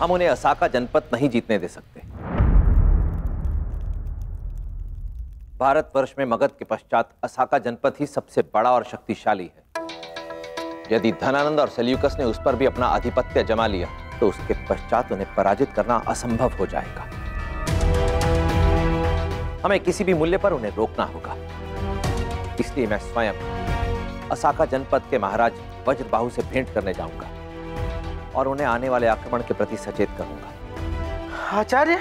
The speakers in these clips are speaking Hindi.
हम उन्हें असाका जनपद नहीं जीतने दे सकते। भारतवर्ष में मगध के पश्चात असाका जनपद ही सबसे बड़ा और शक्तिशाली है। यदि धनानंद और सेल्यूकस ने उस पर भी अपना आधिपत्य जमा लिया तो उसके पश्चात उन्हें पराजित करना असंभव हो जाएगा। हमें किसी भी मूल्य पर उन्हें रोकना होगा। इसलिए मैं स्वयं असाका जनपद के महाराज वज्रबाहु से भेंट करने जाऊंगा और उन्हें आने वाले आक्रमण के प्रति सचेत करूंगा। आचार्य,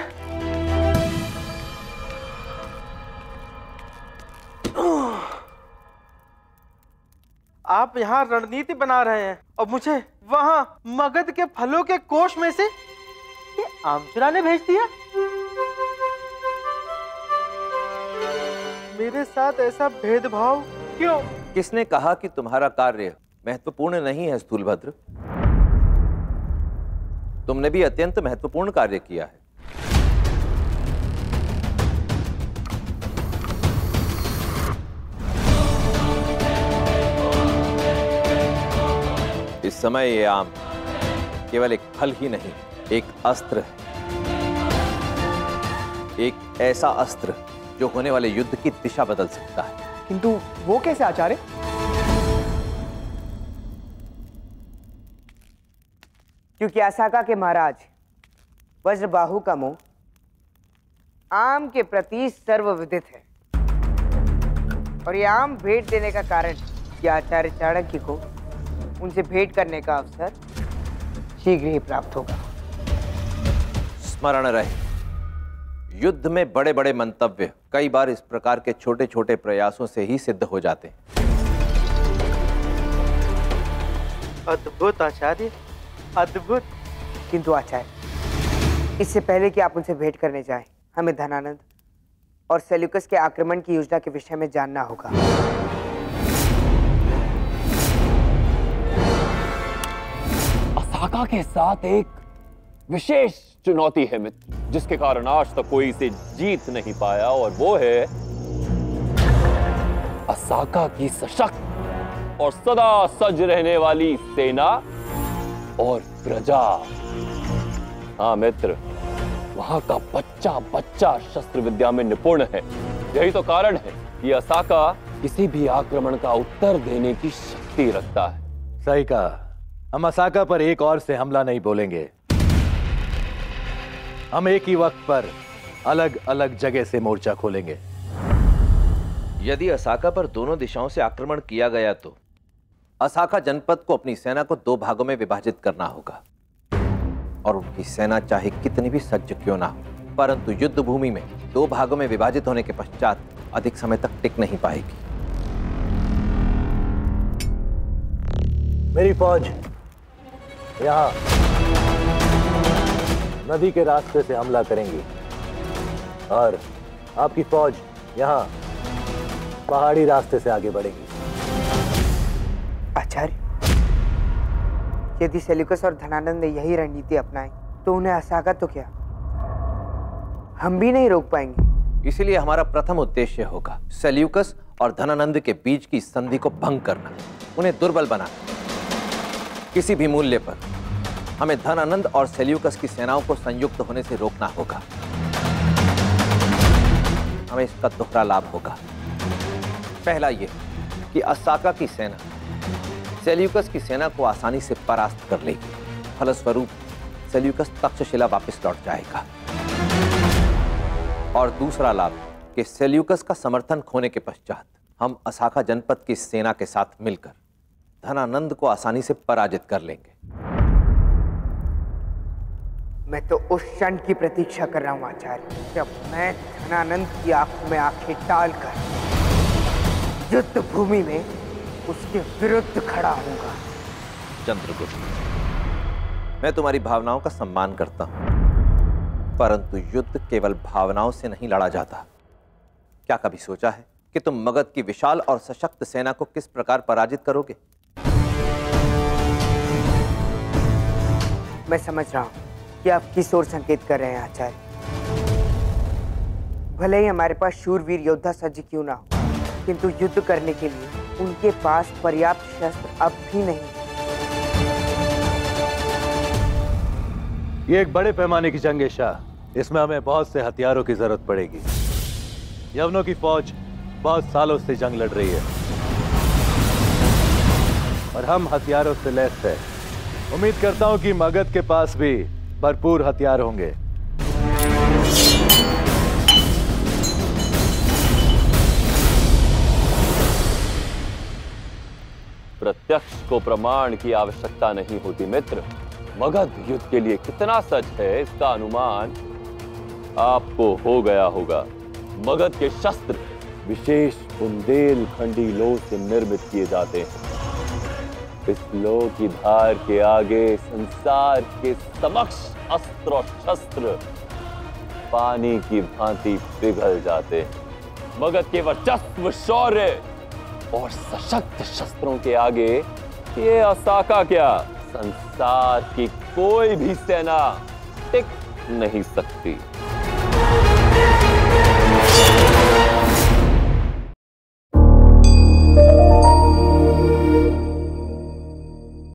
आप यहाँ रणनीति बना रहे हैं और मुझे वहाँ मगध के फलों के कोष में से ये आमचुरा ने भेज दिया। मेरे साथ ऐसा भेदभाव क्यों? किसने कहा कि तुम्हारा कार्य महत्वपूर्ण नहीं है स्थूलभद्र? तुमने भी अत्यंत महत्वपूर्ण कार्य किया है। इस समय ये आम केवल एक फल ही नहीं, एक अस्त्र है। एक ऐसा अस्त्र जो होने वाले युद्ध की दिशा बदल सकता है। किंतु वो कैसे आचार्य? क्योंकि असाका के महाराज वज्रबाहु का मोह आम के प्रति सर्वविदित है और ये आम भेंट देने का कारण कि आचार्य चाणक्य को उनसे भेंट करने का अवसर शीघ्र ही प्राप्त होगा। स्मरण रहे, युद्ध में बड़े बड़े मंतव्य कई बार इस प्रकार के छोटे छोटे प्रयासों से ही सिद्ध हो जाते हैं। अद्भुत आचार्य, अद्भुत। किंतु आचार्य, इससे पहले कि आप उनसे भेंट करने जाएं, हमें धनानंद और सेल्यूकस के आक्रमण की योजना के विषय में जानना होगा। असाका के साथ एक विशेष चुनौती है मित्र, जिसके कारण आज तक कोई इसे जीत नहीं पाया, और वो है असाका की सशक्त और सदा सज रहने वाली सेना और प्रजा। हाँ मित्र, वहां का बच्चा बच्चा शस्त्र विद्या में निपुण है। यही तो कारण है कि असाका किसी भी आक्रमण का उत्तर देने की शक्ति रखता है। सही कहा। हम असाका पर एक और से हमला नहीं बोलेंगे। हम एक ही वक्त पर अलग अलग जगह से मोर्चा खोलेंगे। यदि असाका पर दोनों दिशाओं से आक्रमण किया गया तो असाका जनपद को अपनी सेना को दो भागों में विभाजित करना होगा, और उनकी सेना चाहे कितनी भी सज्ज क्यों ना हो, परंतु युद्ध भूमि में दो भागों में विभाजित होने के पश्चात अधिक समय तक टिक नहीं पाएगी। मेरी फौज यहाँ नदी के रास्ते से हमला करेंगी और आपकी फौज यहाँ पहाड़ी रास्ते से आगे बढ़ेगी। आचार्य, यदि सेल्यूकस और धनानंद ने यही रणनीति अपनाई तो उन्हें असाका तो क्या, हम भी नहीं रोक पाएंगे। इसलिए हमारा प्रथम उद्देश्य होगा सेल्यूकस और धनानंद के बीच की संधि को भंग करना, उन्हें दुर्बल बनाना। किसी भी मूल्य पर हमें धनानंद और सेल्यूकस की सेनाओं को संयुक्त होने से रोकना होगा। हमें इसका दोहरा लाभ होगा। पहला यह कि असाका की सेना सेल्यूकस की सेना को आसानी से परास्त कर लेगी। फलस्वरूप सेल्यूकस तक्षशिला वापस लौट जाएगा। और दूसरा लाभ कि सेल्यूकस का समर्थन खोने के पश्चात हम असाका जनपद की सेना के साथ मिलकर धनानंद को आसानी से पराजित कर लेंगे। मैं तो उस क्षण की प्रतीक्षा कर रहा हूं आचार्य, जब मैं धनानंद की आंखों में आंखें डालकर युद्ध भूमि में उसके विरुद्ध खड़ा होऊंगा। चंद्रगुप्त, मैं तुम्हारी भावनाओं का सम्मान करता हूं, परंतु युद्ध केवल भावनाओं से नहीं लड़ा जाता। क्या कभी सोचा है कि तुम मगध की विशाल और सशक्त सेना को किस प्रकार पराजित करोगे? मैं समझ रहा हूं कि आप किस ओर संकेत कर रहे हैं आचार्य। भले ही हमारे पास शूरवीर योद्धा सज्ज क्यों ना हो, किंतु युद्ध करने के लिए उनके पास पर्याप्त शस्त्र अब भी नहीं। ये एक बड़े पैमाने की जंग है शाह। इसमें हमें बहुत से हथियारों की जरूरत पड़ेगी। यवनों की फौज बहुत सालों से जंग लड़ रही है और हम हथियारों से लैस हैं। उम्मीद करता हूं कि मगध के पास भी भरपूर हथियार होंगे। प्रत्यक्ष को प्रमाण की आवश्यकता नहीं होती मित्र। मगध युद्ध के लिए कितना सच है इसका अनुमान आपको हो गया होगा। मगध के शस्त्र विशेष बुंदेलखंडी लोह से निर्मित किए जाते हैं। इस लोह की धार के आगे संसार के समक्ष अस्त्र और शस्त्र पानी की भांति पिघल जाते हैं। मगध के वर्चस्व, शौर्य और सशक्त शस्त्रों के आगे ये असाका क्या, संसार की कोई भी सेना टिक नहीं सकती।